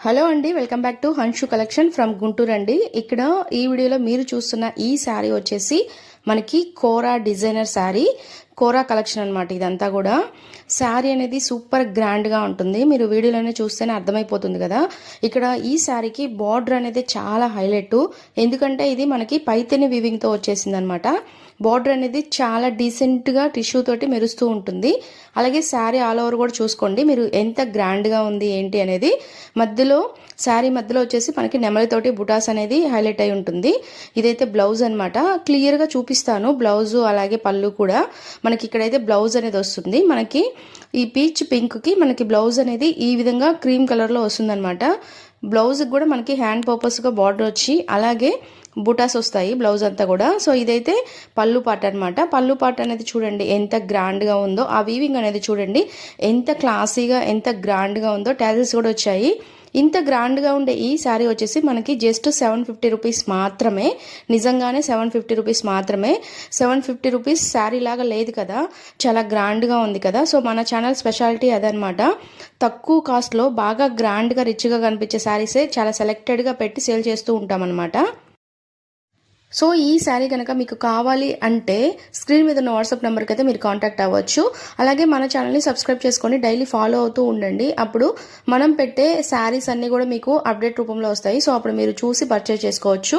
Hello అండి, welcome back to Hanshu collection from Guntur అండి. ఇక్కడ ఈ వీడియోలో మీరు చూస్తున్న ఈ శారీ వచ్చేసి మనకి కోరా డిజైనర్ శారీ, కోరా కలెక్షన్ అనమాట. ఇదంతా కూడా శారీ అనేది సూపర్ గ్రాండ్గా ఉంటుంది. మీరు వీడియోలోనే చూస్తేనే అర్థమైపోతుంది కదా. ఇక్కడ ఈ శారీకి బార్డర్ అనేది చాలా హైలైట్, ఎందుకంటే ఇది మనకి పైతెని వీవింగ్తో వచ్చేసింది అనమాట. బార్డర్ అనేది చాలా డీసెంట్గా టిష్యూ తోటి మెరుస్తూ ఉంటుంది. అలాగే శారీ ఆల్ ఓవర్ కూడా చూసుకోండి మీరు ఎంత గ్రాండ్గా ఉంది ఏంటి అనేది. మధ్యలో శారీ మధ్యలో వచ్చేసి మనకి నెమలితోటి బుటాస్ అనేది హైలైట్ అయి ఉంటుంది. ఇదైతే బ్లౌజ్ అనమాట. క్లియర్గా చూపిస్తాను బ్లౌజు అలాగే పళ్ళు కూడా. మనకి ఇక్కడైతే బ్లౌజ్ అనేది వస్తుంది. మనకి ఈ పీచ్ పింక్కి మనకి బ్లౌజ్ అనేది ఈ విధంగా క్రీమ్ కలర్లో వస్తుంది అనమాట. బ్లౌజ్కి కూడా మనకి హ్యాండ్ పర్పస్గా బార్డర్ వచ్చి అలాగే బుటాస్ వస్తాయి బ్లౌజ్ అంతా కూడా. సో ఇదైతే పళ్ళు పార్ట్ అనమాట. పళ్ళు పార్ట్ అనేది చూడండి ఎంత గ్రాండ్గా ఉందో. ఆ వీవింగ్ అనేది చూడండి ఎంత క్లాసీగా ఎంత గ్రాండ్గా ఉందో. ట్యాజిల్స్ కూడా వచ్చాయి. ఇంత గ్రాండ్గా ఉండే ఈ శారీ వచ్చేసి మనకి జస్ట్ 750 రూపీస్ మాత్రమే. నిజంగానే 750 రూపీస్ మాత్రమే. 750 రూపీస్ శారీ లాగా లేదు కదా, చాలా గ్రాండ్గా ఉంది కదా. సో మన ఛానల్ స్పెషాలిటీ అదనమాట. తక్కువ కాస్ట్లో బాగా గ్రాండ్గా రిచ్గా కనిపించే శారీసే చాలా సెలెక్టెడ్గా పెట్టి సేల్ చేస్తూ ఉంటామన్నమాట. సో ఈ శారీ కనుక మీకు కావాలి అంటే స్క్రీన్ మీద ఉన్న వాట్సాప్ నెంబర్కి అయితే మీరు కాంటాక్ట్ అవ్వచ్చు. అలాగే మన ఛానల్ని సబ్స్క్రైబ్ చేసుకొని డైలీ ఫాలో అవుతూ ఉండండి. అప్పుడు మనం పెట్టే శారీస్ అన్నీ కూడా మీకు అప్డేట్ రూపంలో వస్తాయి. సో అప్పుడు మీరు చూసి పర్చేజ్ చేసుకోవచ్చు.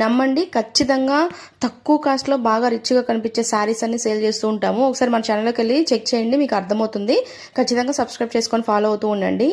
నమ్మండి, ఖచ్చితంగా తక్కువ కాస్ట్లో బాగా రిచ్గా కనిపించే శారీస్ అన్ని సేల్ చేస్తూ ఉంటాము. ఒకసారి మన ఛానల్లోకి వెళ్ళి చెక్ చేయండి, మీకు అర్థమవుతుంది. ఖచ్చితంగా సబ్స్క్రైబ్ చేసుకొని ఫాలో అవుతూ ఉండండి.